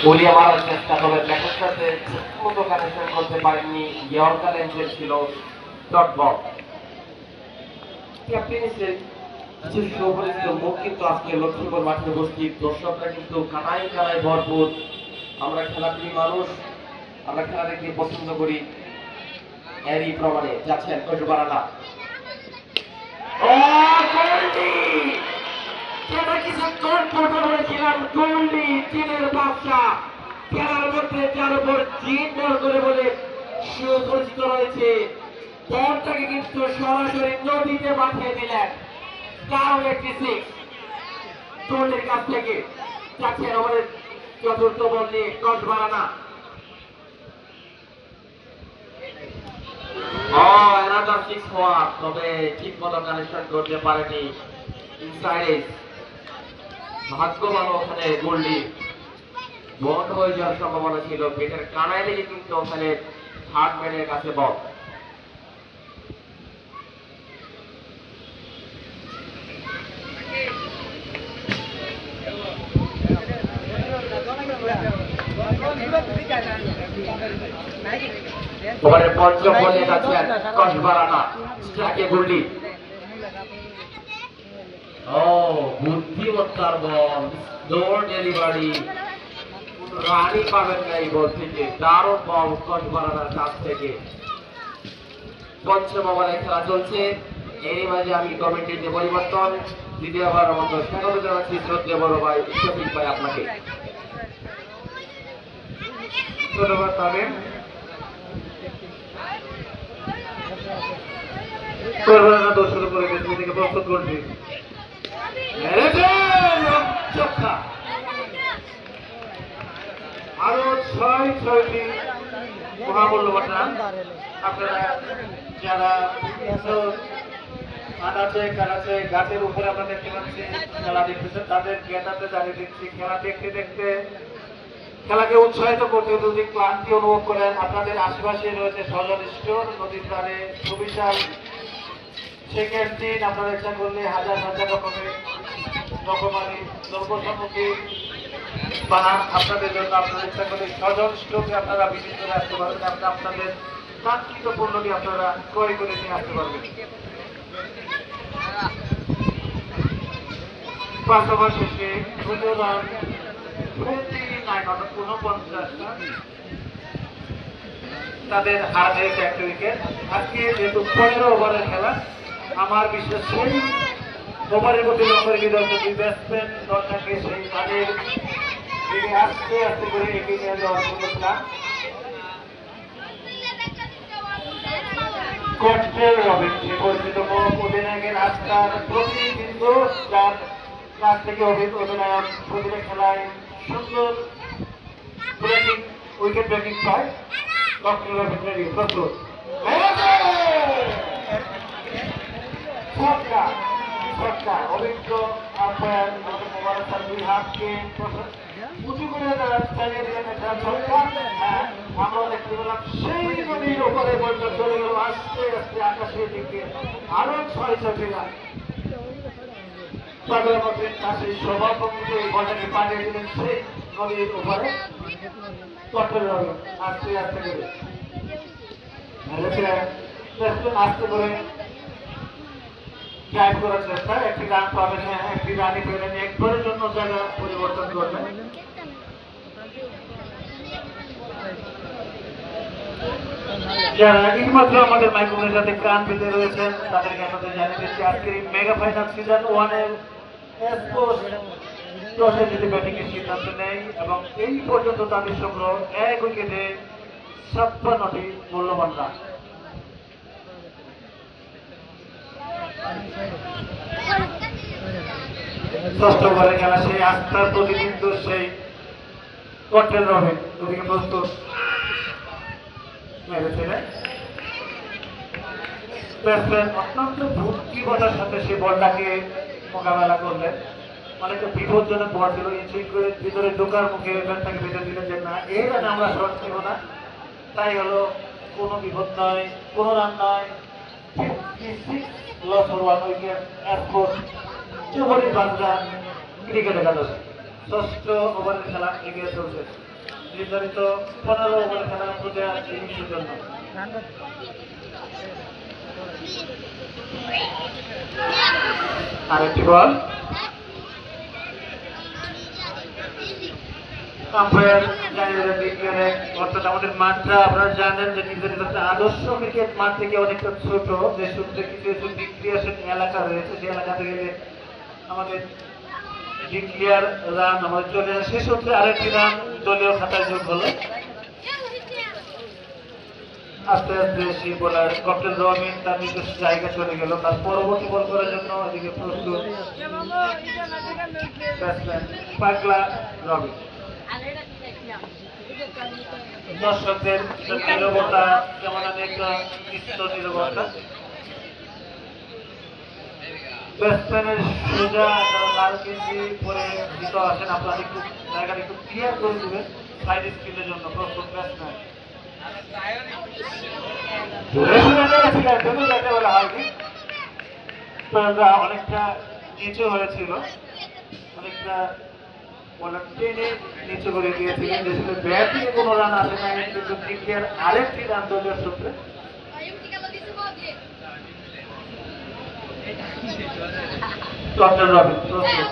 উলিয়া মারার চেষ্টা করে ব্যাকের সাথে মতো কানেকশন করতে পারেননি। ইয়র্কার এঞ্জেল ছিল ডট বল। ক্যাপ্টেন্সের কিছু সুপরিচিত মুখ কিন্তু আজকে লক্ষ্মীপুর মাঠে উপস্থিত। দর্শকরা কিন্তু কানায় কানায় ভরপুর। আমরা খেলাপ্রিয় মানুষ, আমরা খেলা দেখতে পছন্দ করি। এরই প্রমাণে যাচ্ছেন কজুবারানা। কিছুক্ষণ পূর্বে বলেছিলাম গোল্ডি চীনের বাদশা, খেলার মধ্যে যার উপর জিন বল করে বলে সুপরিচিত রয়েছে, বলটাকে কিন্তু সরাসরি নদীতে পাঠিয়ে দিলেন। কারণ একটি সিক্স গোল্ডের কাছ থেকে যাচ্ছেন আমাদের চতুর্থ বল নিয়ে কজবারানা। another six হওয়া, তবে ঠিক মতো কানেকশন করতে পারেনি। ইনসাইড ভাগ্য ভালো, ওখানে গোল্ডি বন্ধ হয়ে যাওয়ার সম্ভাবনা ছিল। পেটের কানায় লেগে কিন্তু ওখানে থার্ড ম্যানের কাছে বল। ওভারের পঞ্চম বলে যাচ্ছেন কজবারানা, স্ট্রাইকে গোল্ডি। বুদ্ধিমত্তার বল, স্লোর ডেলিভারি, রানই পাবেন না এই বল থেকে। দারুণ বল কজবারানার কাছ থেকে। পঞ্চম ওভারে খেলা চলছে। এরই মাঝে আমি কমেন্টে পরিবর্তন, দ্বিতীয়বার আমাদের স্বাগত জানাচ্ছি শ্রদ্ধেয় বড় ভাই শফিক ভাই আপনাকে। ধন্যবাদ পাবেন। কজবারানা দর্শক করে গেছে, থেকে প্রস্তুত করছি। আরো ছয়টি মহামূল্যবান রান। আপনারা যারা আনাচে কানাচে গাছের উপরে আমরা দেখতে পাচ্ছি খেলা দেখতেছেন, তাদের জ্ঞাতাতে জানিয়ে দিচ্ছি, খেলা দেখতে দেখতে খেলাকে উৎসাহিত করতে যদি ক্লান্তি অনুভব করেন, আপনাদের আশেপাশে রয়েছে সজল স্টোর, নদীর ধারে সুবিশাল সেকেন্ড দিন। আপনারা ইচ্ছা করলে হাজার হাজার রকমারি দ্রব্য সামগ্রী বানান আপনাদের জন্য। আপনারা ইচ্ছা করলে সজল স্টোরে আপনারা বিক্রি করে আসতে পারবেন। আপনাদের কাঙ্ক্ষিত পণ্যটি আপনারা ক্রয় করে নিয়ে আসতে পারবেন। পাঁচ ওভার শেষে 49 তাদের হারে একটা উইকেট। আজকে যেহেতু 15 ওভারের খেলা, আমার বিশ্বাস সেই ওভারের প্রতি লক্ষ্য রেখে দরকার দুই ব্যাটসম্যান দলটাকে সেই তাদের আস্তে আস্তে করে এগিয়ে নিয়ে যাওয়ার কোনো প্ল্যান। কট্রেল রবিন, সে পরিচিত অধিনায়কের আস্থার প্রতিবিন্দু, যার কাছ থেকে অধিনায়ক প্রতিটা খেলায় সুন্দর ব্রেকিং উইকেট ব্রেকিং পায়। কট্রেল রবিন রেডি, প্রস্তুত। অভিজ্ঞ আম্পায়ার মোবারক তার দুই হাতকে উঁচু করে চালিয়ে দিলেন একটা ছক্কা। আমরা দেখতে পেলাম সেই নদীর উপরে বলটা চলে গেল আস্তে আস্তে আকাশের দিকে। আরো 6-6টি রান। পাগলের মধ্যে তার সেই স্বভাবভঙ্গিতে এই বলটাকে পাঠিয়ে দিলেন সেই নদীর উপরে। কট্রেল রবিন আস্তে আস্তে করে আস্তে করে ড্রাইভ করার চেষ্টা। একটি রান পাবেন, হ্যাঁ একটি রানই পেলেন, একবারের জন্য জায়গা পরিবর্তন করবেন। যারা এইমাত্র আমাদের মাইক্রোফোনের সাথে কান পেতে রয়েছেন, তাদেরকে আপনাদের জানিয়ে দিচ্ছি আজকের এই মেগা ফাইনাল সিজন 1-এর টসে জিতে ব্যাটিং এর সিদ্ধান্ত নেয় এবং এই পর্যন্ত তাদের সংগ্রহ 1 উইকেটে 56টি মূল্যবান রান। ষষ্ঠ ওভারে খেলা সেই আস্থার প্রতিবিম্ব সেই কট্রেল রবিন, ওদিকে প্রস্তুত মেরেছিলেন। ব্যাটসম্যান অত্যন্ত বুদ্ধিমত্তার সাথে সেই বলটাকে মোকাবেলা করলেন। অনেকটা বিপজ্জনক বল ছিল, ইঞ্চুইং করে ভিতরে ঢোকার মুখে ব্যাটটাকে বেঁধে দিলেন যে না, এই রানে আমরা শট নেব না। তাই হলো কোনো বিপদ নয়, কোনো রান নয়। 56 loss for 1 wicket, score 44 run. Cricket একাদশ ষষ্ঠ ওভারের খেলা এগিয়ে চলছে। নির্ধারিত 15 ওভার খেলা হতে আসছে ইনিংসের জন্য। আরেকটি বল, আম্পায়ার জানিয়ে দেন অর্থাৎ আমাদের মাঠটা আপনারা জানেন যে নির্ধারিত আদর্শ ক্রিকেট মাঠ থেকে অনেকটা ছোট, যে সূত্রে কিছু ডিক্লিয়ারেশন এলাকা রয়েছে, সেই এলাকাতে গেলে আমাদের ডিক্লিয়ার রান আমাদের চলে আসে, সে সূত্রে আরেকটি রান দলীয় খাতায় যোগ হলো। আস্তে আস্তে সেই বোলার ক্যাপ্টেন রবিন তার নিজস্ব জায়গা চলে গেল, তার পরবর্তী বল করার জন্য এদিকে প্রস্তুত ব্যাটসম্যান পাগলা রবিন। দর্শকদের নীরবতা যেমন একটা নিশ্চিত নীরবতা, ব্যাটসম্যানের সোজা লাল গেঞ্জি পরে দিত আসেন, আপনারা একটু জায়গাটা একটু ক্লিয়ার করে দেবেন সাইড স্ক্রিনের জন্য। প্রস্তুত ব্যাটসম্যান অনেকটা নিচু হয়েছিল, অনেকটা টেনে নিচু করে দিয়েছিলেন, যেখানে ব্যাট থেকে কোনো রান আসে না, কিন্তু ক্রিকেট আরেকটি রান দলীয় সূত্রে। ক্যাপ্টেন রবিন প্রস্তুত,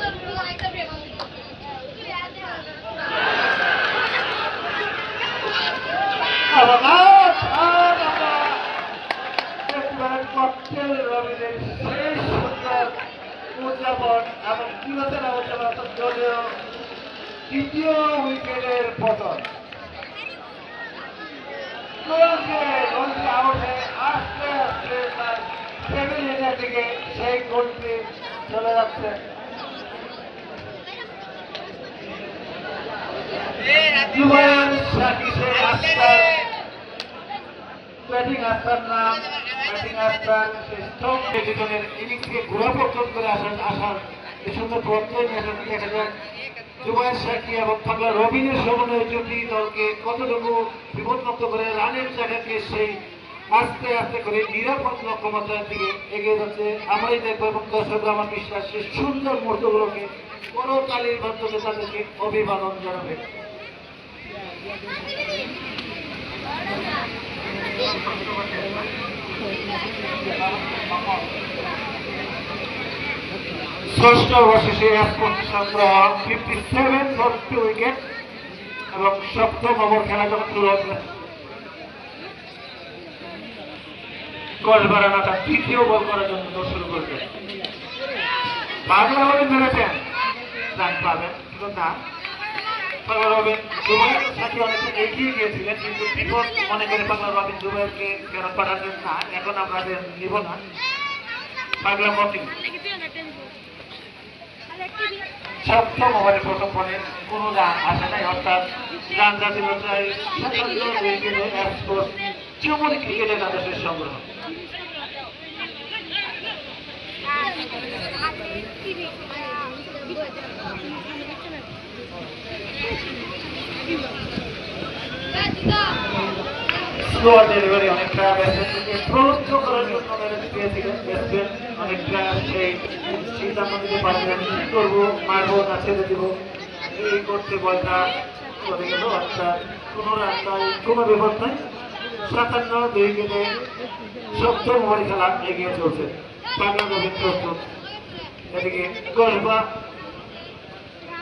ক্যাপ্টেন রবিনের শেষ সুন্দর উদযাপন এবং বিবেচনা উদযাপন দলীয় দ্বিতীয় উইকেটের পতন। আউট হয়ে আস্তে আস্তে তার ফ্যামিলিটার দিকে সেই গোলটি চলে যাচ্ছে। ব্যাটিং আস্তার নাম, ব্যাটিং আস্তার ইনিংসকে ঘোরা পর্যন্ত করে আসার সুন্দর প্রত্যয় নিয়ে আসেন। দেখা যাক জুবায়ের সাকি এবং পাগলা রবিনের সমন্বয় জুটি দলকে কতটুকু বিপদমুক্ত করে রানের জায়গাকে সেই আস্তে আস্তে করে নিরাপদ লক্ষ্যমাত্রার দিকে এগিয়ে যাচ্ছে। আমরাই দেখবো এবং দর্শকরা আমার বিশ্বাস সেই সুন্দর মুহূর্তগুলোকে করতালির মাধ্যমে তাদেরকে অভিবাদন জানাবে। ষষ্ঠ অবশেষে সংগ্রহ 57 ফর 2 উইকেট এবং সপ্তম ওভার খেলা যখন শুরু হবে গল বাড়ানো তার তৃতীয় বল করার জন্য শুরু করবে। পাগলা রবিন মেরেছেন, রান পাবেন কিন্তু না, পাগলা রবিন জুবাইরের সাথে অনেকটা এগিয়ে গিয়েছিলেন, কিন্তু বিপদ মনে করে পাগলা রবিন জুবাইরকে ফেরত পাঠাবেন না, এখন আমরা নিব না। পাগলা মতিন সপ্তম ওভারে প্রথম বলে কোনো রান আসে নাই, অর্থাৎ রান জাতীয় চৌমনি ক্রিকেটের আদর্শের সংগ্রহ। স্লোয়ার ডেলিভারি অনেকটা প্রলুব্ধ করার জন্য দিয়েছিলেন ব্যাটসম্যান, অনেকটা সেই সিদ্ধান্ত নিতে পারছিলেন কি করবো, মারবো না ছেড়ে দিব, এই করতে বলটা চলে গেল, অর্থাৎ কোনো রাস্তায় কোনো বিপদ নাই। 57 2 উইকেটে সপ্তম ওভারে খেলা এগিয়ে চলছে। পাগলা রবিন প্রস্তুত, এদিকে গলবা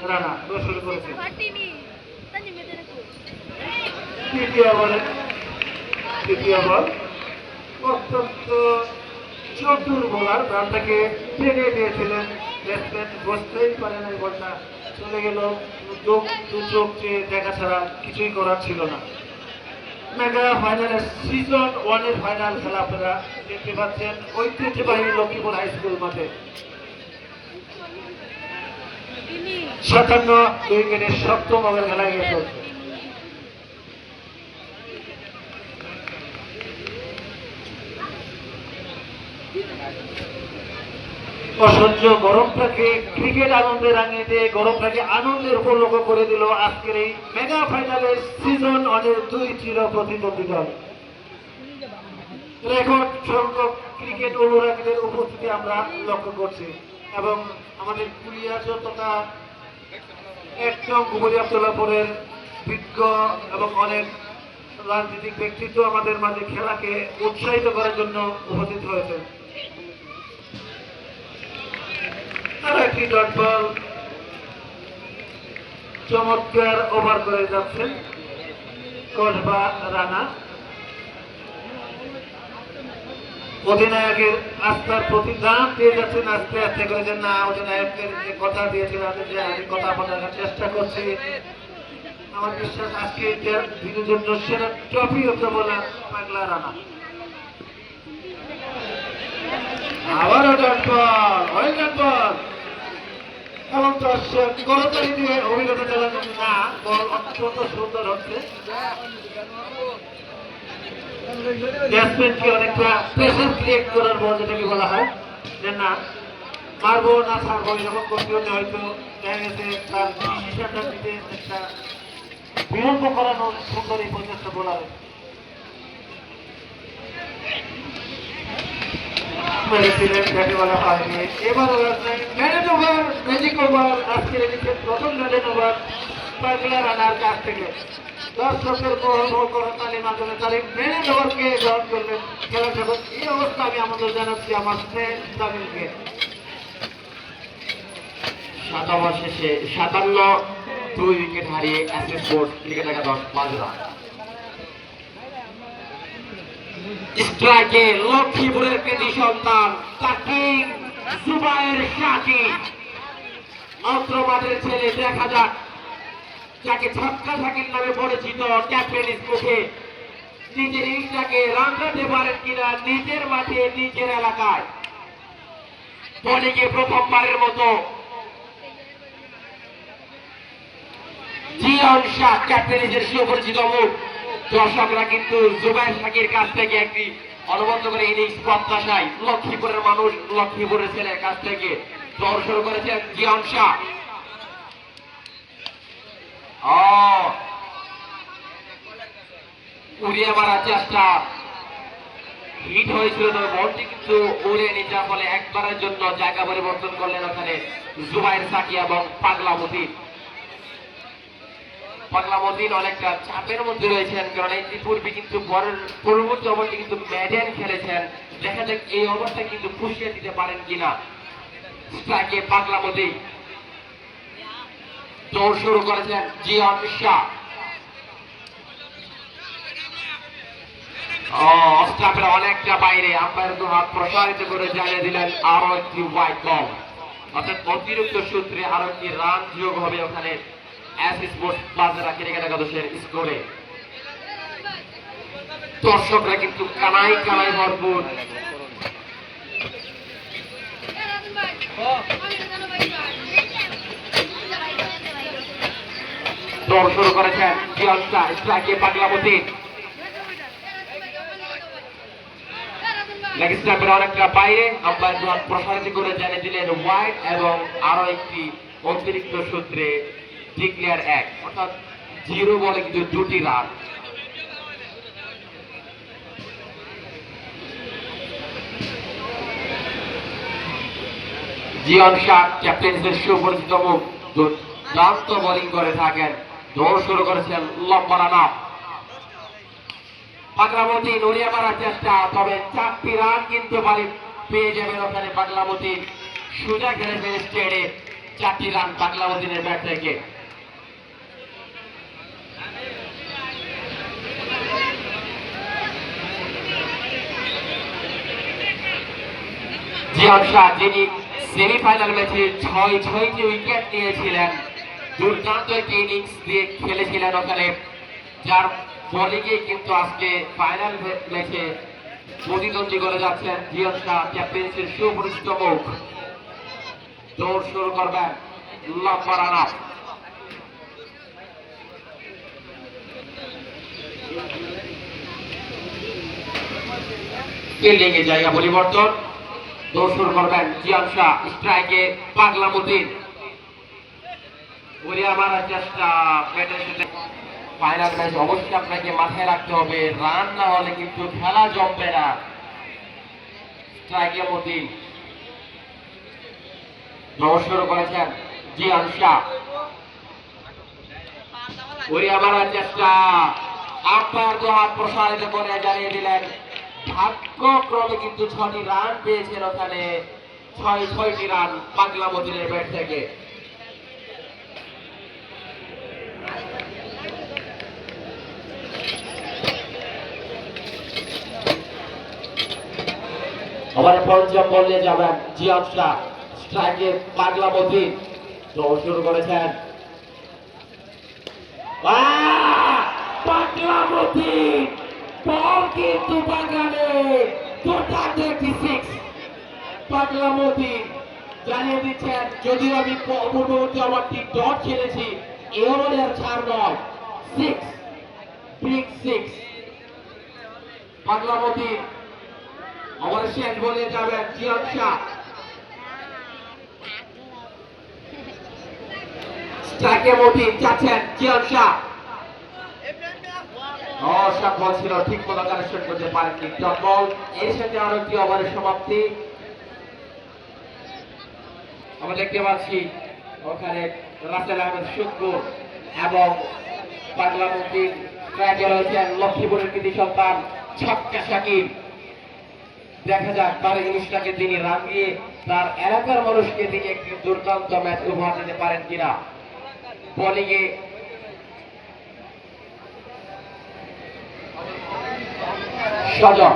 রানা শুরু করেছে। তৃতীয় বল অত্যন্ত চতুর বোলার, রানটাকে টেনে দিয়েছিলেন ব্যাটসম্যান, বসতেই পারে না, বলটা চলে গেল, দু চোখ চেয়ে দেখা ছাড়া কিছুই করার ছিল না। মেগা ফাইনালের সিজন 1 এর ফাইনাল খেলা আপনারা দেখতে পাচ্ছেন ঐতিহ্যবাহী লক্ষ্মীপুর হাই স্কুল মাঠে। 57 2 উইকেটের সপ্তম ওভার খেলা এগিয়ে চলছে। অসহ্য গরমটাকে ক্রিকেট আনন্দে রাঙিয়ে দিয়ে গরমটাকে আনন্দের উপলক্ষ করে দিল আজকের এই মেগা ফাইনালের সিজন 1 এর 2 চির প্রতিদ্বন্দ্বী দল। রেকর্ড সংখ্যক ক্রিকেট অনুরাগীদের উপস্থিতি আমরা লক্ষ্য করছি এবং আমাদের কুলিয়াচর তথা একদম গুবলি আব্দুল্লাহপুরের বিজ্ঞ এবং অনেক রাজনৈতিক ব্যক্তিত্ব আমাদের মাঝে খেলাকে উৎসাহিত করার জন্য উপস্থিত হয়েছেন। আর একটি ডট বল চমৎকার ওভার করে যাচ্ছেন কসবা রানা। অধিনায়কের আস্থার প্রতিদান দিয়ে যাচ্ছেন আস্তে আস্তে করে, যে না অধিনায়কের যে কথা দিয়েছিলেন যে আমি কথা বলার চেষ্টা করছি। আমার বিশ্বাস আজকে দিনের জন্য সেরা ট্রফি হতে বলা পাগলা রানা। আবারও ডট বল, ওই ডট বল এবং দর্শক করতালি দিয়ে অভিজ্ঞতা চালানো। না, বল অত্যন্ত সুন্দর হচ্ছে। ব্যাটসম্যানকে অনেকটা প্রেসার ক্রিয়েট করার বল, যেটাকে বলা হয় যে না মারবো না ছাড়বো এরকম করতে হলে হয়তো দেখা গেছে তার ডিসিশনটা দিতে একটা বিলম্ব করানোর সুন্দর এই প্রচেষ্টা বলা হয়। বলা হয়নি। এবার ম্যানেজ ওভার, ম্যাজিক ওভার আজকে এনেছেন প্রথম ম্যানেজ ওভার পাগলা রানার কাছ থেকে। দর্শকের তালির মাধ্যমে তার এই ম্যানেজ ওভারকে গ্রহণ করলেন খেলা জগৎ। এই অবস্থা আমি আমাদের জানাচ্ছি আমার স্নেহ তামিলকে। 7 ওভার শেষে 57 উইকেট হারিয়ে অ্যাসেস স্পোর্টস ক্রিকেট একাদশ বাজরা। স্ট্রাইকে লক্ষ্মীপুরের কৃতি সন্তান তাকিব জুবায়ের শাকিব, মাত্র মাঠের ছেলে। দেখা যাক যাকে ছক্কা শাকিব নামে পরিচিত ক্যাপ্টেন মুখে নিজের ইনিংসটাকে রাঙাতে পারেন কিনা নিজের মাঠে নিজের এলাকায়। বোলিংয়ে প্রথমবারের মতো জিয়ন শাহ ক্যাপ্টেনের সুপরিচিত মুখ। দর্শকরা কিন্তু জুবায়ের শাকির কাছ থেকে একটি অনবদ্য করে ইনিংস প্রত্যাশায় লক্ষ্মীপুরের মানুষ, লক্ষ্মীপুরের ছেলের কাছ থেকে দর শুরু করেছেন জিয়ন শাহ। উড়িয়ে মারার চেষ্টা, হিট হয়েছিল তবে বলটি কিন্তু উড়ে নিয়ে যাওয়ার ফলে একবারের জন্য জায়গা পরিবর্তন করলেন ওখানে জুবায়ের শাকির এবং পাগলা মতিন। পাগলা মতিন অনেকটা চাপের মধ্যে রয়েছেন, কারণ ইতিপূর্বে কিন্তু পরবর্তী ওভারটি কিন্তু ম্যাডেন খেলেছেন। দেখা যাক এই ওভারটা কিন্তু পুষিয়ে দিতে পারেন কিনা। স্ট্রাইকে পাগলা মতিন, দৌড় শুরু করেছেন জিয়ন শাহ। স্টাম্পের অনেকটা বাইরে, আম্পায়ার দু হাত প্রসারিত করে জানিয়ে দিলেন আরো একটি হোয়াইট বল, অর্থাৎ অতিরিক্ত সূত্রে আরো একটি রান যোগ হবে ওখানে অ্যাসেস স্পোর্টস বাজরা ক্রিকেট একাদশের স্কোরে। দর্শকরা কিন্তু কানাই কানাই ভরপুর। দৌড় শুরু করেছেন জিয়ন শাহ, স্ট্রাইকে পাগলা মতিন। লেগ স্টাম্পের অনেকটা বাইরে, আম্পায়ার দু হাত প্রসারিত করে জানিয়ে দিলেন হোয়াইট এবং আরো একটি অতিরিক্ত সূত্রে ডিক্লেয়ার 1, অর্থাৎ 0 বলে কিন্তু 2টি রান। জিয়ন শাহ ক্যাপ্টেন্সির সুপরিচিত মুখ, দুর্দান্ত বোলিং করে থাকেন। দৌড় শুরু করেছেন লম্বা রানা। পাগলা মতিন উড়িয়ে মারার চেষ্টা, তবে 4টি রান কিন্তু পেয়ে যাবেন ওখানে পাগলা মতিন। সোজা খেলেছেন স্টেডে 4টি রান পাগলা মতিনের ব্যাট থেকে। জিয়ন শাহ, যিনি সেমিফাইনাল ম্যাচে 6টি উইকেট নিয়েছিলেন, দুর্দান্ত একটি ইনিংস দিয়ে খেলেছিলেন ওখানে, যার বোলিংয়ে কিন্তু আজকে ফাইনাল ম্যাচে প্রতিদ্বন্দ্বী করে যাচ্ছেন জিয়ন শাহ ক্যাপ্টেন্সির সুপরিচিত মুখ। দৌড় শুরু করবেন লম্বা রানা। ফিল্ডিং এ জায়গা পরিবর্তন, দৌড় শুরু করবেন জিয়ন শাহ, স্ট্রাইকে পাগলা মতিন। উড়িয়ে মারার চেষ্টা, ফাইনাল ম্যাচ অবশ্যই আপনাকে মাথায় রাখতে হবে, রান না হলে কিন্তু খেলা জমবে না। স্ট্রাইকে মতিন, দৌড় শুরু করেছেন জিয়ন শাহ। ঘুরিয়ে মারার চেষ্টা, আম্পায়ার হাত প্রসারিত করে জানিয়ে দিলেন ভাগ্যক্রমে কিন্তু 6টি রান পেয়েছেন ওখানে, 6টি রান পাগলা মতিনের ব্যাট থেকে। আবার পঞ্চম বললে যাবেন জিয়াদ শাহ, স্ট্রাইকে পাগলা মতিন শুরু করেছেন। পাগলা মতিন বল কিন্তু বাগানে, দুর্দান্ত একটি সিক্স। পাগলা মতিন জানিয়ে দিচ্ছেন যদিও আমি পূর্ববর্তী ওভারটি ডট খেলেছি, এ ওভারে আর ছাড় নয়, সিক্স, বিগ সিক্স। পাগলা মতিন আবার শেষ বলে যাবেন জিয়াদ শাহ, স্ট্রাইকে মতিন চাচ্ছেন জিয়াদ শাহ। অসাব বল ছিল, ঠিক মতো কানেকশন করতে পারেননি, ডট বল। এর সাথে আরো একটি ওভারের সমাপ্তি আমরা দেখতে পাচ্ছি। ওখানে রাসেল আহমেদ শুক্কুর এবং পাগলা মতিন, স্ট্রাইকে রয়েছেন লক্ষ্মীপুরের কৃতি সন্তান ছক্কা শাকিব। দেখা যাক তার ইনিংসটাকে তিনি রাঙিয়ে তার এলাকার মানুষকে তিনি একটি দুর্দান্ত ম্যাচ উপহার দিতে পারেন কিনা। বোলিংয়ে সজল,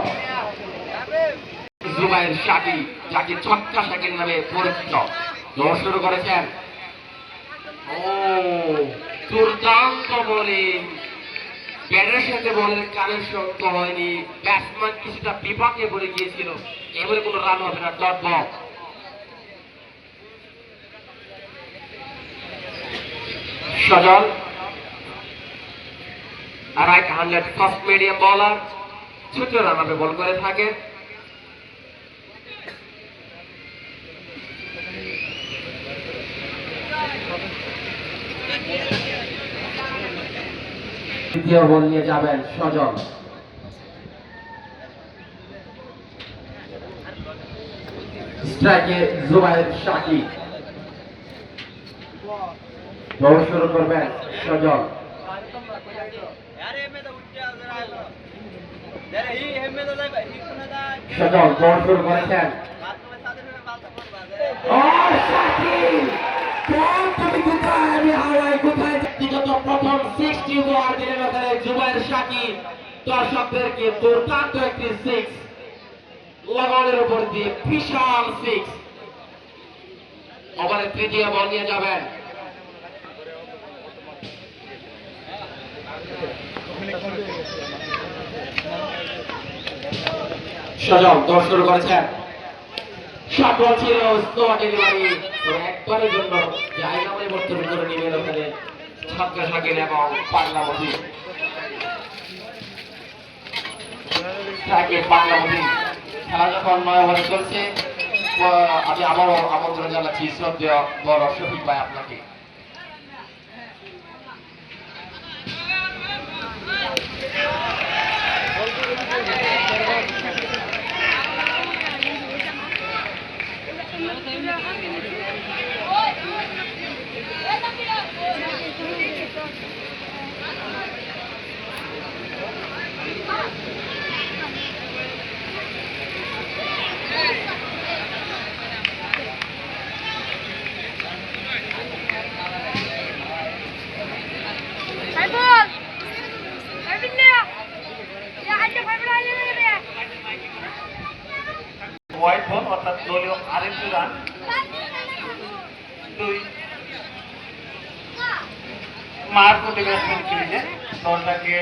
জুবাইর শাকিব, যাকে ছক্কা শাকিব নামে পরিচিত, দৌড় শুরু করেছেন। ও দুর্দান্ত বোলিং, ব্যাটের সাথে বলের কানেকশন তো হয়নি, ব্যাটসম্যান কিছুটা বিপাকে পড়ে গিয়েছিল, এবারে কোনো রান হবে না, ডট বল। সজল রাইট হ্যান্ডেড ফাস্ট মিডিয়াম বলার, ছোট রান আপে বল করে থাকে। দ্বিতীয় বল নিয়ে যাবেন সজল, স্ট্রাইকে জুবাইর শাকিব, দৌড় শুরু করবেন সজল। সজল দৌড় শুরু করেছেন। ব্যক্তিগত প্রথম 60 ওভার দিলেন ওখানে জুবাইর শাকিব, দর্শকদেরকে দুর্দান্ত একটি সিক্স, লাগানের উপর দিয়ে বিশাল সিক্স। ওভারের তৃতীয় বল নিয়ে যাবেন সজল, দৌড় শুরু করেছেন। শট বল ছিল, স্লো ডেলিভারি, একবারের জন্য জায়গা পরিবর্তন করে নেবেন ওখানে ছক্কা শাকিব এবং পাগলা মতিন। পাগলা মতিন খেলা যখন 9 ওভারে চলছে, আমি আবারও আমন্ত্রণ জানাচ্ছি শ্রদ্ধেয় বড় শফিক ভাই আপনাকে। হোয়াইট বল অর্থাৎ দলীয় আরেকটি রান, 2 মার কোটি ব্যাটসম্যান ক্রিজে দলটাকে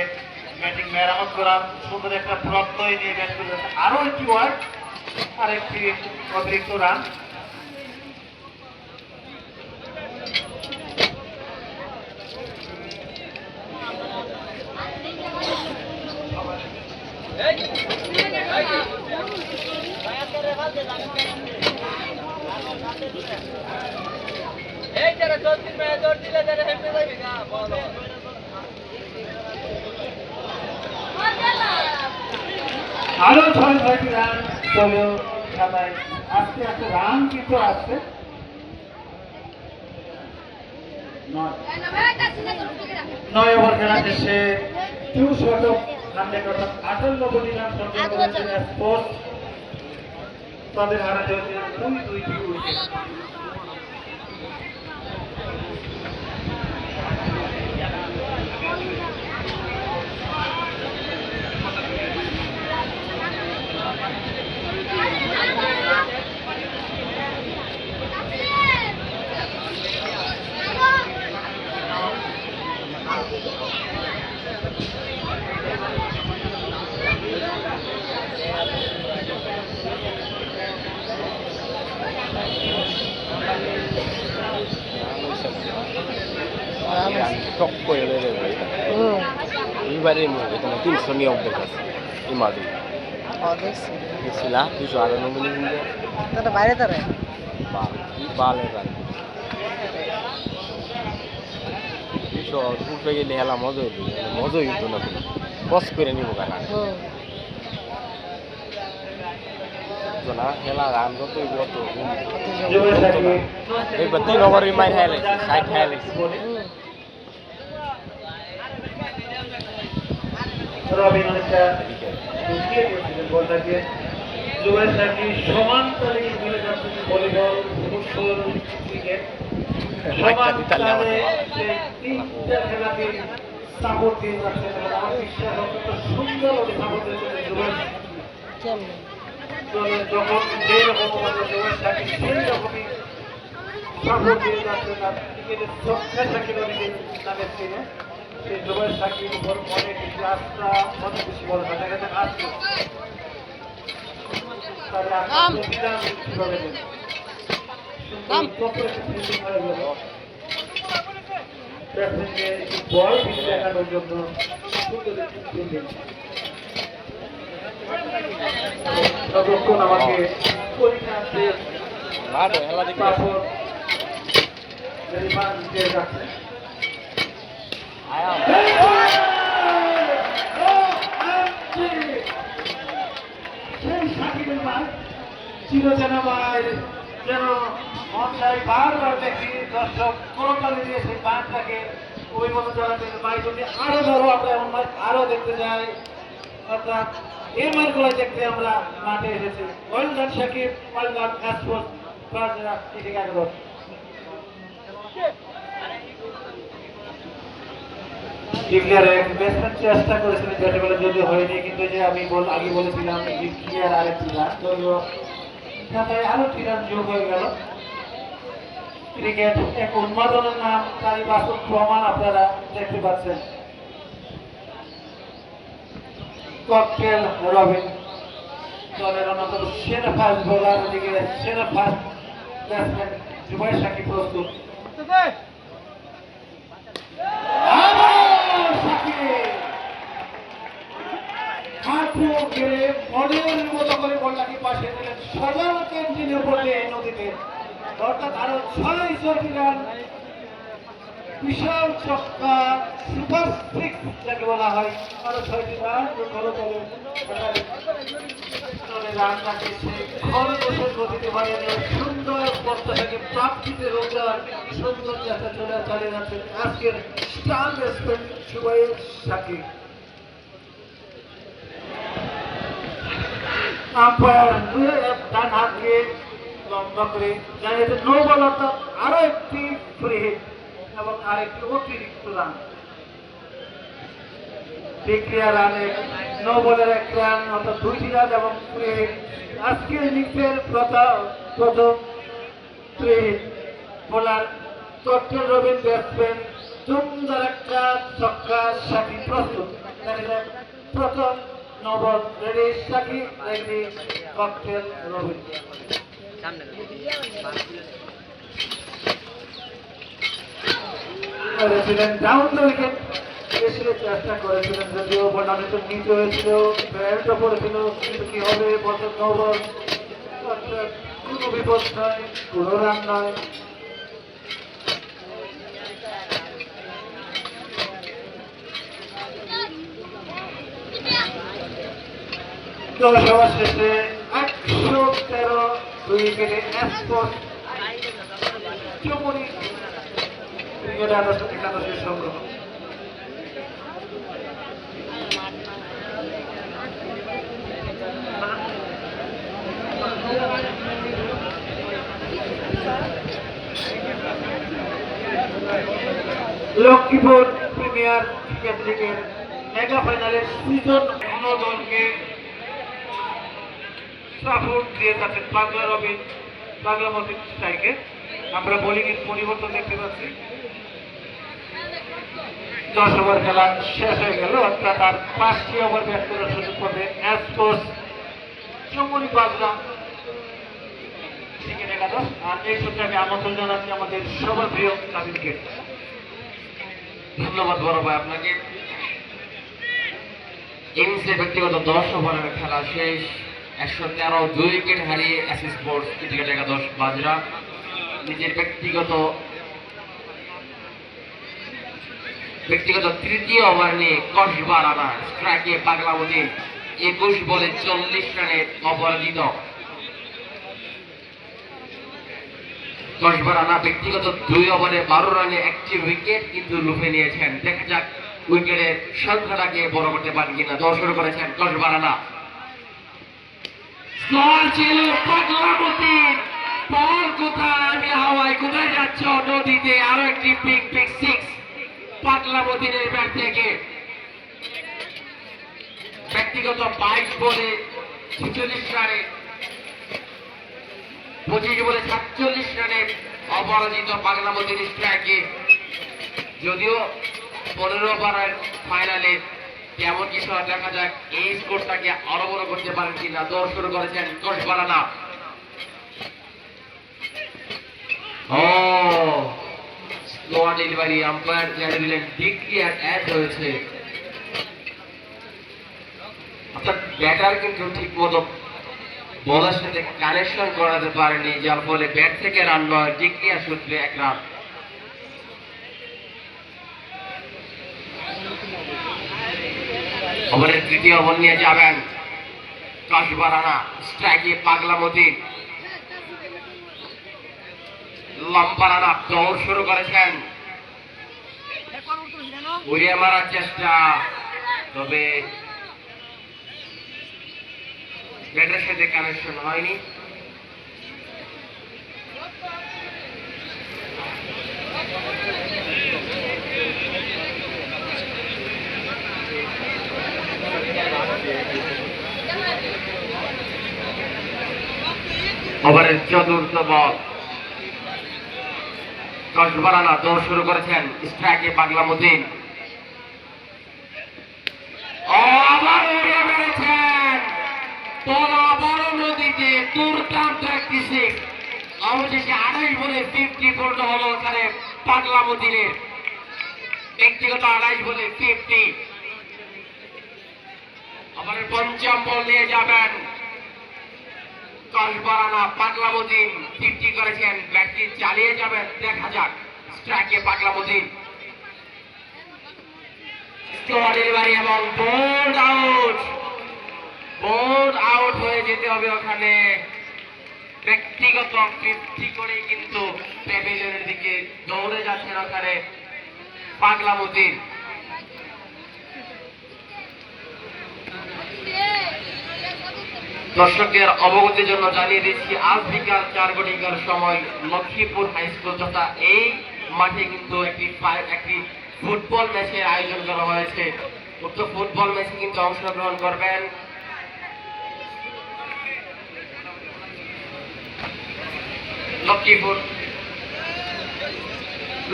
ব্যাটিং মেরামত করার সুন্দর একটা প্রত্যয় নিয়ে ব্যাট করে আরো একটি ওয়ার্ড, আরেকটি অতিরিক্ত রান। আরো 6-6টি রান দলীয় খেলায় আস্তে আস্তে রান কিন্তু আসছে। নয় ওভার খেলা শেষে 2 শট অফ 100 অর্থাৎ 98 রান সংগ্রহ করেছেন স্পোর্টস। তাদের হারাতে হয়েছে 2-2 উইকেট। টক করে দেবে এইবারে এখানে 390 আছে ইমাদি ছিল 298 বাইরে তারা বা কি বালে রান 200 উঠে গেলে হেলা মজাই হইতো না বস করে নিব কারা না হেলা রান কত কত এইবার 3 ওভারে মার হেলে 60 হেলে রবিন অনেকটা ঢুকিয়ে দিয়েছিলেন বলটাকে। জুবাইর সাকি সমান তালে মিলে যাচ্ছেন ভলিবল, ফুটবল, ক্রিকেট সমান তালে সেই তিনটা খেলাকে সাপোর্ট দিয়ে যাচ্ছেন এবং আমার বিশ্বাস অত্যন্ত সুন্দরভাবে সাপোর্ট দিয়েছেন জুবাইর। যখন যেই রকম আমাদের জুবাইর সাকি সেই রকমই সাপোর্ট দিয়ে যাচ্ছেন আর ক্রিকেটের ছক্কা সাকির অনেকে নামের ছিল। সেই জুবাইর সাকির উপর অনেক ক্লাসটা অনেক বেশি বড় হয় দেখা যায় আজকে তাহলে আপনার প্রতিদান কিভাবে দেন ব্যাটসম্যানকে একটু বল ঠিক দেখানোর জন্য ততক্ষণ আমাকে পরীক্ষা পাসপোর্ট দিয়ে যাচ্ছে চিরচেনামায় যেন মঞ্চায় বারবার দেখি দর্শক করতালি দিয়ে সেই বাঁধটাকে অভিমত জানাতে মাই যদি আরো ধরো আমরা এমন মাছ আরো দেখতে যাই অর্থাৎ এই মাছগুলো দেখতে আমরা মাঠে এসেছি ওয়েলডান সাকিব ওয়েলডান স্পোর্টস ঠিক আছে ডিক্লিয়ারে ব্যাটসম্যান চেষ্টা করেছিলেন ব্যাটে বলে যদি হয়নি কিন্তু যে আমি আগে বলেছিলাম ডিক্লিয়ার আরেকটি রান যদিও ঢাকায় আরো 3 রান যোগ হয়ে গেল। ক্রিকেট এক উন্মাদনের নাম তারই বাস্তব প্রমাণ আপনারা দেখতে পাচ্ছেন। ককটেল রবিন দলের অন্যতম সেরা ফাস্ট বোলার দিকে সেরা ফাস্ট ব্যাটসম্যান জুবাইর সাকিব প্রস্তুত। মনের মতো করে বলটাকে পাশে দিলেন সজাল কেন্দ্রের উপর দিয়ে নদীতে অর্থাৎ আরো 6 রান বিশাল ছক্কা সুপার 6 যাকে বলা হয় আরো 6টি রান রানটাকে খরগোশের গতিতে বাড়িয়ে নিয়ে সুন্দর প্রত্যাশাকে প্রাপ্তিতে রোজার সুন্দর চেষ্টা চালিয়ে যাচ্ছেন আজকের star batsman Zubair Sakib. Umpire ডান হাতকে লম্বা করে জানিয়েছে নো বল অর্থাৎ আরো একটি ফ্রি হিট এবং আরেকটি অতিরিক্ত রান। বিক্রিয়া রানে নো বলের 1 রান অর্থাৎ 2টি রান এবং ফ্রি হিট। আজকের ইনিংসের প্রথম ফ্রি হিট বোলার ককটেল রবিন ব্যাটসম্যান সুন্দর একটা ছক্কা সাকিব প্রস্তুত। প্রথম নবল রেডি সাকিব রেডি ককটেল রবিন করেছিলেন ডাউন দ্য উইকেট এসে চেষ্টা করেছিলেন যদিও বনামে তো নিচে হয়েছিল ব্যাটও পড়েছিল কিন্তু কি হবে প্রথম নবল অর্থাৎ কোনো বিপদ নয় কোনো রান নয়। সবার শেষে 113 উইকেটে স্পোর্টস চমনি ক্রিকেট একাদশের সংগ্রহ। লক্ষ্মীপুর প্রিমিয়ার ক্রিকেট লিগের মেগা ফাইনালের সিজন অন্য দলকে সাপোর্ট দিয়ে যাচ্ছেন বাংলা রবিন বাংলা মতিন স্ট্রাইকে। আমরা বোলিং এর পরিবর্তন দেখতে পাচ্ছি। 10 ওভার খেলা শেষ হয়ে গেল, অর্থাৎ আর 5টি ওভার ব্যাট করার সুযোগ পাবে অ্যাসকোস চৌমনি বাজরা ক্রিকেট একাদশ। আর এই সূত্রে আমি আমন্ত্রণ জানাচ্ছি আমাদের সবার প্রিয় তামিমকে। ধন্যবাদ বড় ভাই আপনাকে। ইনিংসে ব্যক্তিগত 10 ওভারের খেলা শেষ। 113 2 উইকেট হারিয়ে এসএস স্পোর্টস ক্রিকেট একাদশ বাজরা নিজের ব্যক্তিগত তৃতীয় ওভার নিয়ে কসবা রানা স্ট্রাইকে পাগলামুদ্দিন 21 বলে 40 রানে অপরাজিত। কসবা রানা ব্যক্তিগত 2 ওভারে 12 রানে একটি উইকেট কিন্তু লুফে নিয়েছেন। দেখা যাক উইকেটের সংখ্যাটাকে বড় করতে পারেন কিনা। 10 শুরু করেছেন কসবা রানা। স্কোর ছিল পাগলামুদ্দিন। বল কোথায়? আমি হাওয়ায়। কোথায় যাচ্ছ? নদীতে। আরো একটি পিক 6 পাগলামুদ্দিনের ব্যাট থেকে। ব্যক্তিগত 22 বলে 46 রানে 25 বলে 47 রানে অপরাজিত পাগলামুদ্দিন স্ট্রাইকে। যদিও 15 ওভারের ফাইনালে কেমন কিছু দেখা যাক এই স্কোরটাকে আরো বড় করতে পারেন কিনা। 10 শুরু করেছেন Kasba Rana. Slower delivery, umpire জানিয়ে দিলেন ডিক্লিয়ার অ্যাড হয়েছে। অর্থাৎ ব্যাটার কিন্তু ঠিক মতো বলের সাথে কানেকশন করাতে পারেনি, যার ফলে ব্যাট থেকে রান নয়, ডিক্লিয়ার সূত্রে 1 রান। ওভারের তৃতীয় ওভার নিয়ে যাবেন কসবা রানা স্ট্রাইকে পাগলামুদ্দিন। লম্বা রানা। দৌড় শুরু করেছেন। উড়িয়ে মারার চেষ্টা, তবে ব্যাটের সাথে কানেকশন হয়নি। ওভারের চতুর্থ বল। কসবা রানা দৌড় শুরু করেছেন স্ট্রাইকে পাগলামুদ্দিন। আবার উড়িয়ে মেরেছেন। বল আবারও নদীতে। দুর্দান্ত একটি সিক্স। অবশেষে 28 বলে 50 পূর্ণ হলো ওখানে পাগলামুদ্দিনের। ব্যক্তিগত 28 বলে 50। আবার পঞ্চম বল নিয়ে যাবেন কসবা রানা। পাগলামুদ্দিন 50 করেছেন। ব্যাটটি চালিয়ে যাবেন। দেখা যাক স্ট্রাইকে পাগলামুদ্দিন। স্লোয়ার ডেলিভারি এবং বোল্ড আউট। বোল্ড আউট হয়ে যেতে হবে ওখানে। ব্যক্তিগত 50 করেই কিন্তু প্যাভিলিয়নের দিকে দৌড়ে যাচ্ছেন ওখানে পাগলামুদ্দিন। দর্শকের অবগতির জন্য জানিয়ে দিচ্ছি, আজ বিকাল 4 ঘটিকার সময় লক্ষ্মীপুর হাই স্কুল তথা এই মাঠে কিন্তু একটি ফুটবল ম্যাচের আয়োজন করা হয়েছে। উক্ত ফুটবল ম্যাচে কিন্তু অংশগ্রহণ করবেন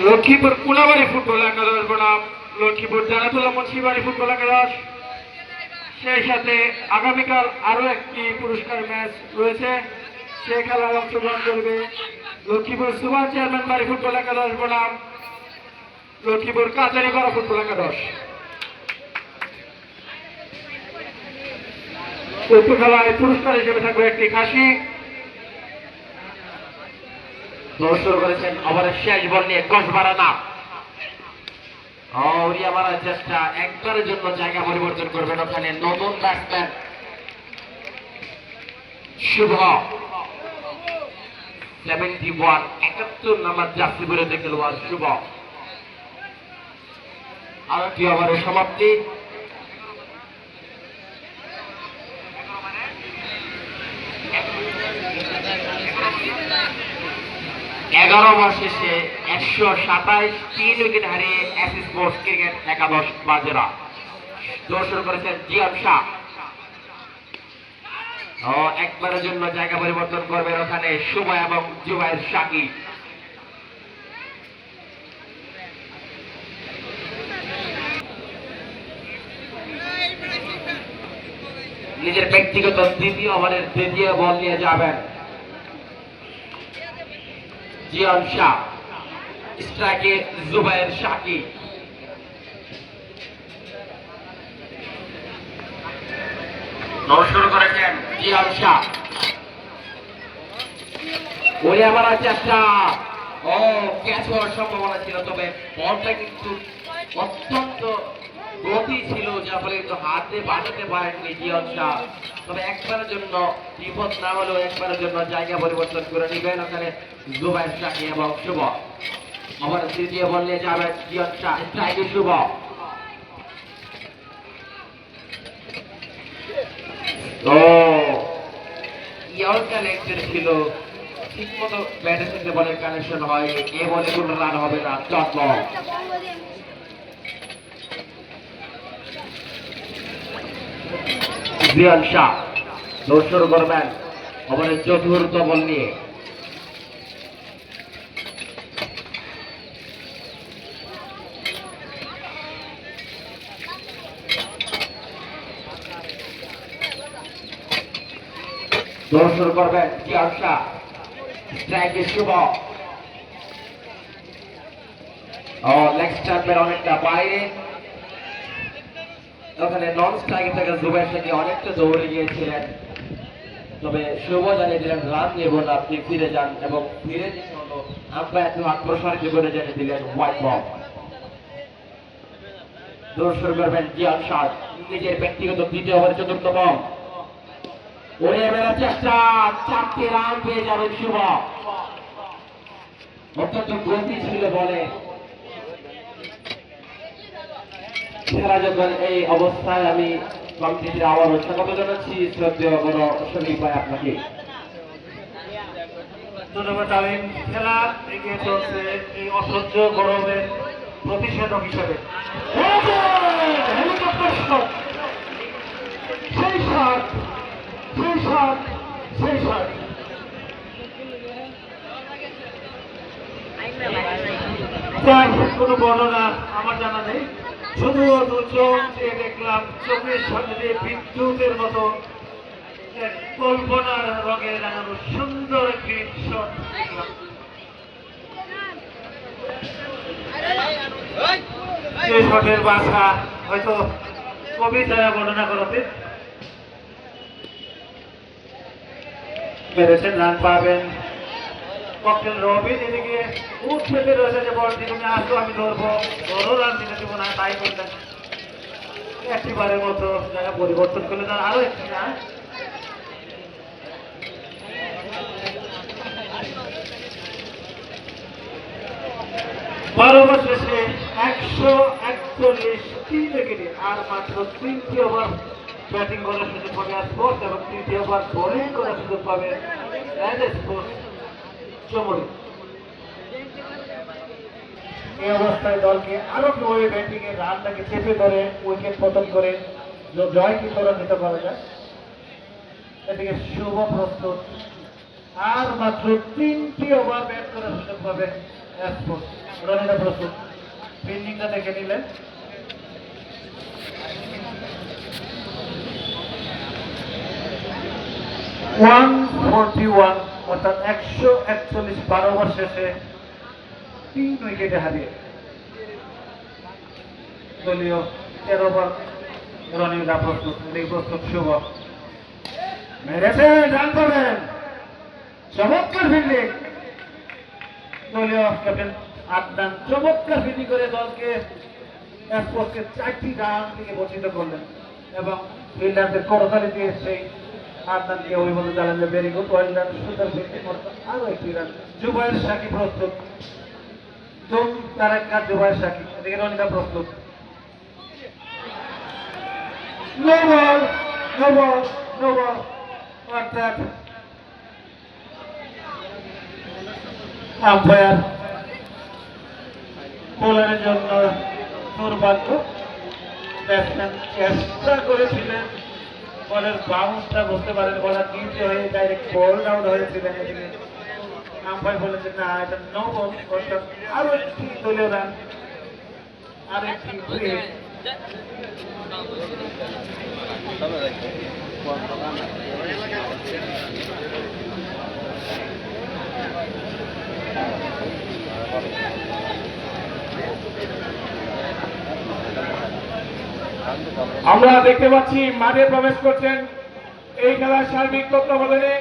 লক্ষ্মীপুর কুলাবাড়ি ফুটবল একাদশ বনাম লক্ষ্মীপুর জানাতুল্লাহ মুন্সিবাড়ি ফুটবল একাদশ। সেই সাথে আগামীকাল আরো একটি পুরস্কার ম্যাচ রয়েছে, সে খেলায় অংশগ্রহণ করবে লক্ষ্মীপুর সুভাষ চেয়ারম্যান বাড়ি ফুটবল একাদশ বনাম লক্ষ্মীপুর কাচারিপাড়া ফুটবল একাদশ। উক্ত খেলায় পুরস্কার হিসেবে থাকবে একটি খাসি। শুরু করেছেন ওভারের শেষ বল নিয়ে কসবা রানা। উড়িয়ে মারার চেষ্টা, একবারের জন্য জায়গা পরিবর্তন করবেন ওখানে নতুন ব্যাটসম্যান শুভ। 71 নাম্বার জার্সি পরে খেলোয়াড় শুভ। আর একটি ওভারের সমাপ্তি। এগারো ওভার শেষে 127, 3 উইকেট হারিয়ে এসএস স্পোর্টস ক্রিকেট একাদশ বাজেরা। দৌড় শুরু করেছেন জিয়াদ শাহ। একবারের জন্য জায়গা পরিবর্তন করবেন ওখানে শুভ এবং জুবায়ের শাকিব। নিজের ব্যক্তিগত দ্বিতীয় ওভারের দ্বিতীয় বল নিয়ে যাবেন জিয়াদ শাহ। স্ট্রাইকে জুবায়ের শাকিব। দৌড় শুরু করেছেন জিয়াদ শাহ। ওরে আমার চেষ্টা, ক্যাচ হওয়ার সম্ভাবনা ছিল, তবে বলটা কিন্তু অত্যন্ত গতি ছিল, যার ফলে কিন্তু হাতে বাঁচাতে পারেননি জিয়াদ শাহ। তবে একবারের জন্য বিপদ না হলেও একবারের জন্য জায়গা পরিবর্তন করে নিবেন ওখানে জুবায়ের শাকিব এবং শুভ। আবার তৃতীয় বল নিয়ে যাবেন জিয়াদ শাহ। স্ট্রাইকে শুভ। কানেক্টেড ছিল, ঠিক মতো ব্যাটের সাথে বলের কানেকশন হয়, এ বলে কোনো রান হবে না। Dot ball. জিয়াদ শাহ দৌড় শুরু করবেন ওভারের চতুর্থ বল নিয়ে। দৌড় শুরু করবেন জিয়াদ শাহ। স্ট্রাইকে শুভ। লেগ স্টাম্পের অনেকটা বাইরে, ওখানে নন স্ট্রাইকে থাকা জুবায়ের শাকিব অনেকটা দৌড়ে গিয়েছিলেন, তবে শুভ জানিয়ে দিলেন রান নিয়ে বলে আপনি ফিরে যান, এবং ফিরে যেতে হলো আম্পায়ার প্রসারিত করে জানিয়ে দিলেন হোয়াইট বল। দৌড় শুরু করবেন জিয়াদ শাহ। নিজের ব্যক্তিগত দ্বিতীয় ওভারের চতুর্থ বল। ওরে মেলা চেষ্টা, 4টি রান পেয়ে যাবেন শুভ। অত্যন্ত গতি ছিল বলে। খেলা যখন এই অবস্থায় আমি কমিটির আবারও স্বাগত জানাচ্ছি শ্রদ্ধেয় বড় শরীফ ভাই আপনাকে। ধন্যবাদ আমিন। খেলা এগিয়ে চলছে এই অসহ্য গরমের প্রতিষেধক হিসেবে। হেলিকপ্টার শট, সেই শট, সেই শট, সেই শট। কোনো বর্ণনা আমার জানা নেই, শুধু চোখ দিয়ে দেখলাম, চোখের সামনে দিয়ে বিদ্যুতের মতো এক কল্পনার রঙে রাঙানো সুন্দর একটি শট দেখলাম। এই শটের ভাষা হয়তো কবিতায় বর্ণনা করাতে পেরেছেন। রান পাবেন ককটেল রবিন। এদিকে উঠ পেতে রয়েছে যে বল তুমি আসো আমি ধরবো, ধরো রান দিতে দেবো না, তাই করলেন। একটিবারের মতো জায়গা পরিবর্তন করলে তার আরো একটি না। বারো ওভার শেষে 141, 3 উইকেটে আর মাত্র 3টি ওভার ব্যাটিং করার সুযোগ পাবে স্পোর্টস, এবং 3টি ওভার বোলিং করার সুযোগ পাবে স্পোর্টস চমড়ি। এই অবস্থায় দলকে আরো কিভাবে ব্যাটিং এর রানটাকে চেপে ধরে উইকেট পতন করে জয় কি করে নিতে পারা যায়। এদিকে শুভ প্রস্তুত, আর মাত্র 3টি ওভার ব্যাট করার সুযোগ পাবে স্পোর্টস। রনিদা প্রস্তুত, ফিল্ডিংটা দেখে নিলেন। অর্থাৎ 141, 12 ওভার শেষে 3 উইকেটে হারিয়ে দলীয় 13 ওভার। রনিদা প্রস্তুত, প্রস্তুত শুভ, মেরেছেন, রান করবেন, চমৎকার ফিল্ডিং। দলীয় ক্যাপ্টেন আদনান চমৎকার ফিল্ডিং করে দলকে স্পোর্টসকে 4টি রান থেকে বঞ্চিত করলেন, এবং ফিল্ডারদের করতালি দিয়ে সেই আদনানকে অভিবাদন জানালেন। ভেরি গুড, ওয়েল ডান, সুন্দর ফিল্ডিং। আরো একটি রান। জুবায়ের শাকিব প্রস্তুত, তার এক কাজ জুবায়ের শাকিব। এদিকে রনিদা প্রস্তুত, No ball, no ball, no ball. অর্থাৎ আম্পায়ার বোলারের জন্য দুর্ভাগ্য। ব্যাটসম্যান চেষ্টা করেছিলেন, বলের বাউন্সটা বুঝতে পারেন, বলার নিচে হয়ে ডাইরেক্ট বল আউট হয়েছিলেন। এদিকে আম্পায়ার বলেছেন না, এটা নো বল, অর্থাৎ আরো একটি দলীয় রান, আরেকটি ফ্রি। আমরা দেখতে পাচ্ছি মাঠে প্রবেশ করছেন এই খেলার সার্বিক তত্ত্বাবধানে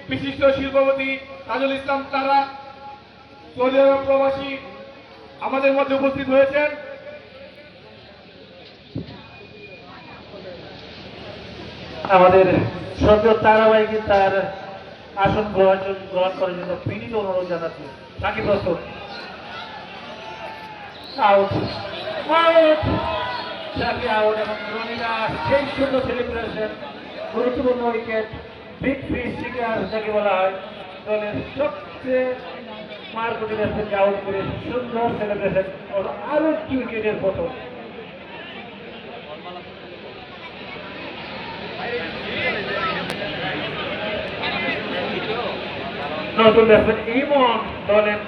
বিশিষ্ট শিল্পপতি তাজুল ইসলাম তারা, সৌদি আরব প্রবাসী আমাদের মধ্যে উপস্থিত হয়েছেন। আমাদের সদ্য তারাবাইকে তার আসন গ্রহণ করার জন্য বিনীত অনুরোধ জানাচ্ছি। সাকিব প্রস্তুত, আউট আউট, সাকিব আউট এবং রনিরা সেই সুন্দর সেলিব্রেশন, গুরুত্বপূর্ণ উইকেট, বিগ ফিশ শিকার যাকে বলা হয়, দলের সবচেয়ে মারকুটি ব্যাটসম্যানকে আউট করে সুন্দর সেলিব্রেশন, আরো একটি উইকেটের পতন। নতুন ব্যাটসম্যান ইমন দলের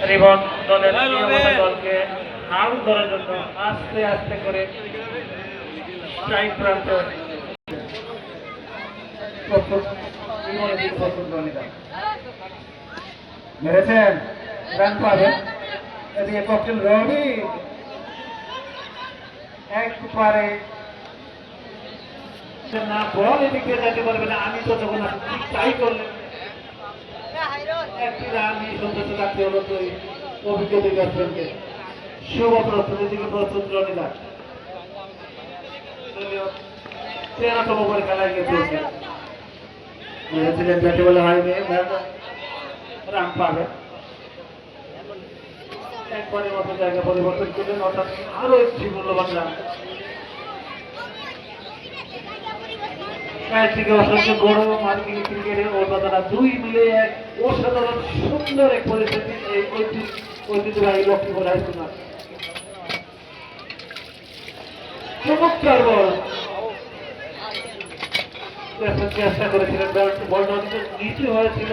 রিমন দলের দলকে আউট করার জন্য আস্তে আস্তে করে স্ট্রাইক প্রান্তে মেরেছেন, রান পাবেন। এদিকে কপ্টেন রবি একবারে না, বল এদিকে যেতে পারবে না, আমি তো তখন তাই করলেন। একটি রান নিয়ে সন্তুষ্ট থাকতে হলো তো অভিজ্ঞ ব্যাটসম্যানকে। শুভ প্রস্তুতি দিকে প্রস্তুত রনিদা, 13তম ওভারে খেলায় গিয়ে চলছে। মেরেছিলেন ব্যাটে বলে হাইবে, রান পাবে। একবারে মতো জায়গা পরিবর্তন করলেন, অর্থাৎ আরো একটি মূল্যবান রান। একদিকে অসংখ্য গৌরব, মার্কিং ক্রিকেটের অন্যতলা দুই মিলে এক অসাধারণ সুন্দর এক পরিস্থিতি এই ঐতিহ্যবাহী লক্ষ্মীপুর হাইস্কুল মাঠ। চমৎকার বল, চেষ্টা করেছিলেন, বলটা নিচে হয়েছিল,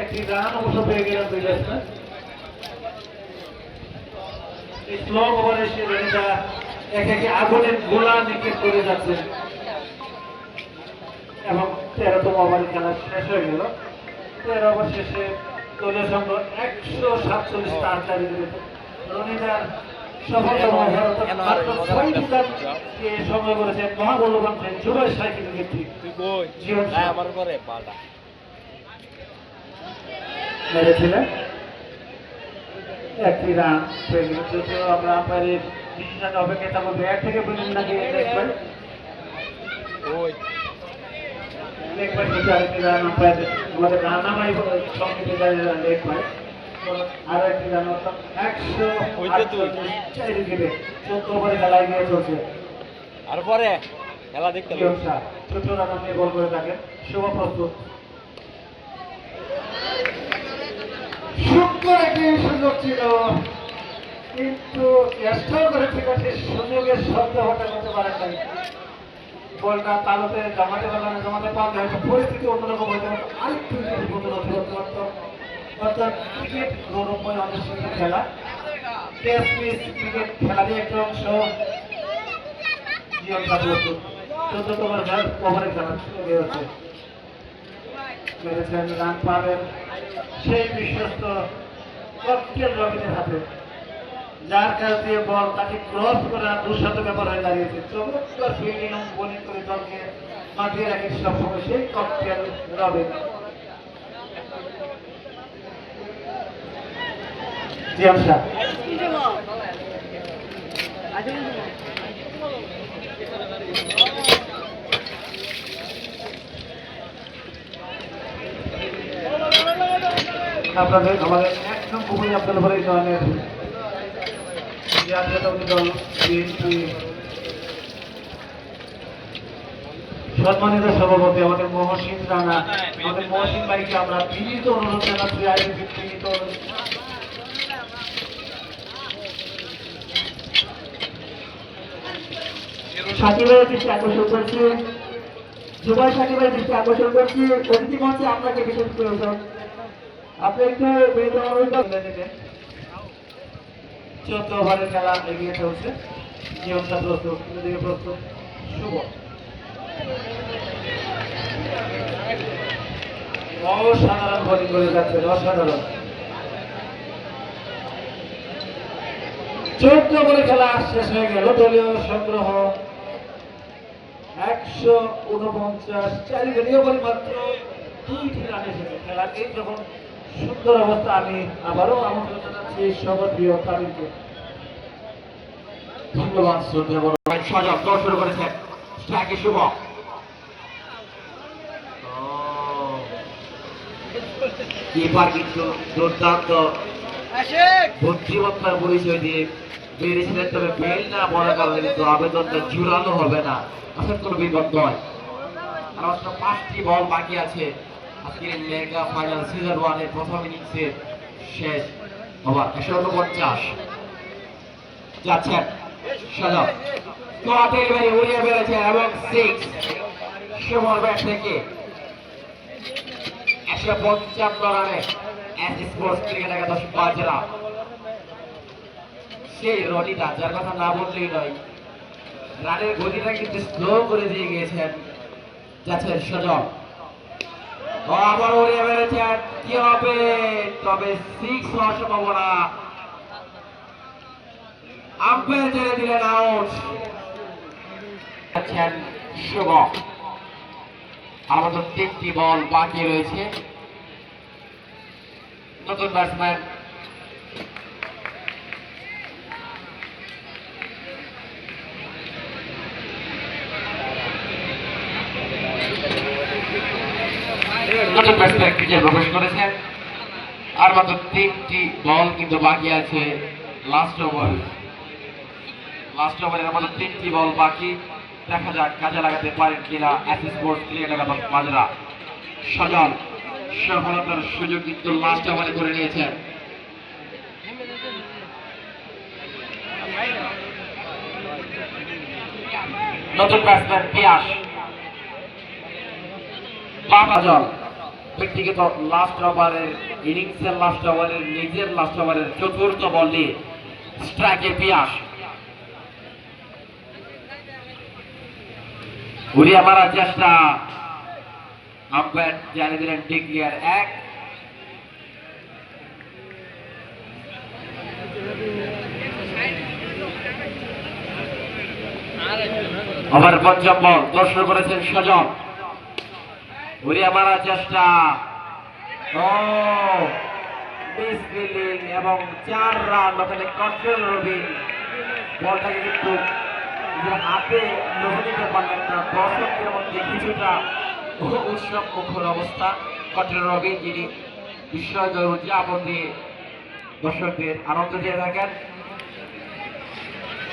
একটি রান অবশ্য পেয়ে গেলেন দুই ব্যাটসম্যান। এই স্লো ওভারে সে রনিদা একে একে আগুনের গোলা নিক্ষেপ করে যাচ্ছেন এবং 13তম ওভারে খেলা শেষ হয়ে গেল। 13 ওভার শেষে দলীয় সংগ্রহ 147 রান চালিয়ে রনিদার সফলতম সংগ্রহ করেছেন মহামূল্যবান জুবাই সাইকেল উইকেটটি মেরেছিলেন। একটি রান যদিও আমরা আম্পায়ারের ডিসিশন অপেক্ষায় থাকবো, ব্যাট থেকে বলুন নাকি দেখবেন আরেকটি রান আম্পায়ার আমাদের রান নামাই সংক্ষেপে দেখবেন। আরো একটি রান, অর্থাৎ 148 উইকেটে 14 ওভারে খেলায় গিয়ে চলছে। আর পরে খেলা দেখতে ছোট রান আপনি বল করে থাকেন। শুভ প্রস্তুত, সুন্দর একটি সুযোগ ছিল, কিন্তু চেষ্টা করে ঠিক আছে, সুযোগের শব্দ হঠাৎ করতে পারেন নাই। বলটা তালুতে জমাতে পারলেন, জমাতে পারলে হয়তো পরিস্থিতি অন্যরকম হয়ে যাবে, আরেকটু নথিভুক্ত করতো। অর্থাৎ ক্রিকেট গৌরবময় অনুষ্ঠিত খেলা, টেস্ট ম্যাচ ক্রিকেট খেলারই একটা অংশ। জীবন প্রস্তুত, 14তম ওভারে খেলা শুরু হচ্ছে। মেরেছেন, রান পাবেন সেই বিশ্বস্ত কপ্টেন রবিনের হাতে, যার কাছ দিয়ে বল তাকে ক্রস করা দুঃসাধ্য ব্যাপার হয়ে দাঁড়িয়েছে। চমৎকার ফিল্ডিং এবং বোলিং করে দলকে মাঠিয়ে রাখে সবসময় সেই কপ্টেন রবিন। জিয়াম শাহ, আপনাদের আমাদের একদম খুবই আপনাদের উপরে এই ধরনের জাতীয়তাবাদী দল বিএনপি সম্মানিত সভাপতি আমাদের মহসিন রানা, আমাদের মহসিন ভাইকে আমরা বিনীত অনুরোধ জানাচ্ছি বিনীত সাকিবের দৃষ্টি আকর্ষণ করছি, জুবাই সাকিবের দৃষ্টি আকর্ষণ করছি। অতিথি মঞ্চে আপনাকে বিশেষ প্রয়োজন, আপনি একটু বিনীত অনুরোধ দিবেন। 14 ওভারের খেলা এগিয়ে চলছে, নিয়মটা প্রস্তুত, দিকে প্রস্তুত, শুভ অসাধারণ বোলিং করে যাচ্ছেন, অসাধারণ। 14 ওভারের খেলা শেষ হয়ে গেল, দলীয় সংগ্রহ 149, 4 গড়িয়ে বল মাত্র 2টি রান এসেছে। খেলার এই যখন সুন্দর অবস্থা, আমি আবারও আমন্ত্রণ জানাচ্ছি সর্বপ্রিয় তারিখকে। ধন্যবাদ শ্রদ্ধেয় বড় ভাই সজল দৌড় শুরু করেছেন। স্ট্রাইকে শুভ। কিপার কিন্তু দুর্দান্ত বুদ্ধিমত্তার পরিচয় দিয়ে বেরিয়েছিলেন, তবে বেল না পড়ার কারণে কিন্তু আবেদনটা জোরালো হবে না, আসলে কোনো বিপদ নয়। আর অবশ্য 5টি বল বাকি আছে আজকের মেগা ফাইনাল সিজন 1 এর প্রথম ইনিংসের শেষ ওভার। 149 যাচ্ছেন সজল, ডেলিভারি উড়িয়ে বেড়েছেন এবং 6 শুভর ব্যাট থেকে 155 রানে এস স্পোর্টস ক্রিকেট একাদশ বাজরা। সেই রনিদা যার কথা না বললেই নয়, রানের গতিটা কিন্তু স্লো করে দিয়ে গিয়েছেন। যাচ্ছেন সজল, আবার উড়িয়ে বেড়েছেন, কি হবে? তবে 6 হওয়ার সম্ভাবনা, আম্পায়ার ছেড়ে দিলেন আউট। যাচ্ছেন শুভ, আমাদের 3টি বল বাকি রয়েছে। নতুন ব্যাটসম্যান ক্রিকেট প্রবেশ করেছেন। আর মাত্র 3টি বল কিন্তু বাকি আছে লাস্ট ওভারের আমাদের 3টি বল বাকি। দেখা যাক কাজে লাগাতে পারেন কিনা এস স্পোর্টস ক্রিকেট একাদশ বাজরা। সজল সফলতার সুযোগ কিন্তু লাস্ট ওভারে করে নিয়েছেন। নতুন ব্যাটসম্যান পিয়াস সজল ব্যক্তিগত লাস্ট ওভারের ইনিংসের লাস্ট ওভারের নিজের লাস্ট ওভারের 4র্থ বল নিয়ে স্ট্রাইকে পিয়াস উড়িয়ে মারার চেষ্টা, আম্পায়ার জানিয়ে দিলেন ডিক্লিয়ার 1। ওভার 5ম বল, দর্শন করেছেন সজল, উড়িয়ে মারার চেষ্টা, মিস ফিল্ডিং এবং 4 রান। ওখানে কন্ট্রোল রবিন বলটাকে কিন্তু নিজের হাতে ধরে নিতে পারলেন না। দর্শকদের মধ্যে কিছুটা উৎসব মুখর অবস্থা। কন্ট্রোল রবিন যিনি বিশ্বজয় উদযাপন দিয়ে দর্শকদের আনন্দ দিয়ে থাকেন।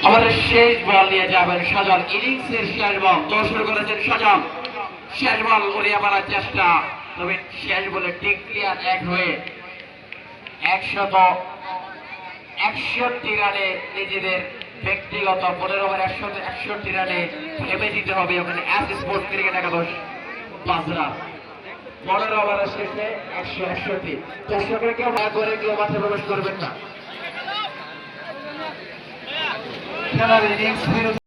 আমাদের শেষ বল নিয়ে যাবেন সজল, ইনিংসের শেষ বল, দর্শন করেছেন সজল, শেষ বল উড়িয়ে মারার চেষ্টা, তবে শেষ বলে ডিক্লিয়ার 1 হয়ে 161 রানে নিজেদের ব্যক্তিগত 15 ওভার 161 রানে থেমে দিতে হবে ওখানে এস স্পোর্টস ক্রিকেট একাদশ বাজরা। 15 ওভারের শেষে 161। দর্শকরা কেউ ভাগ করে কেউ মাঠে প্রবেশ করবেন না। খেলার ইনিংস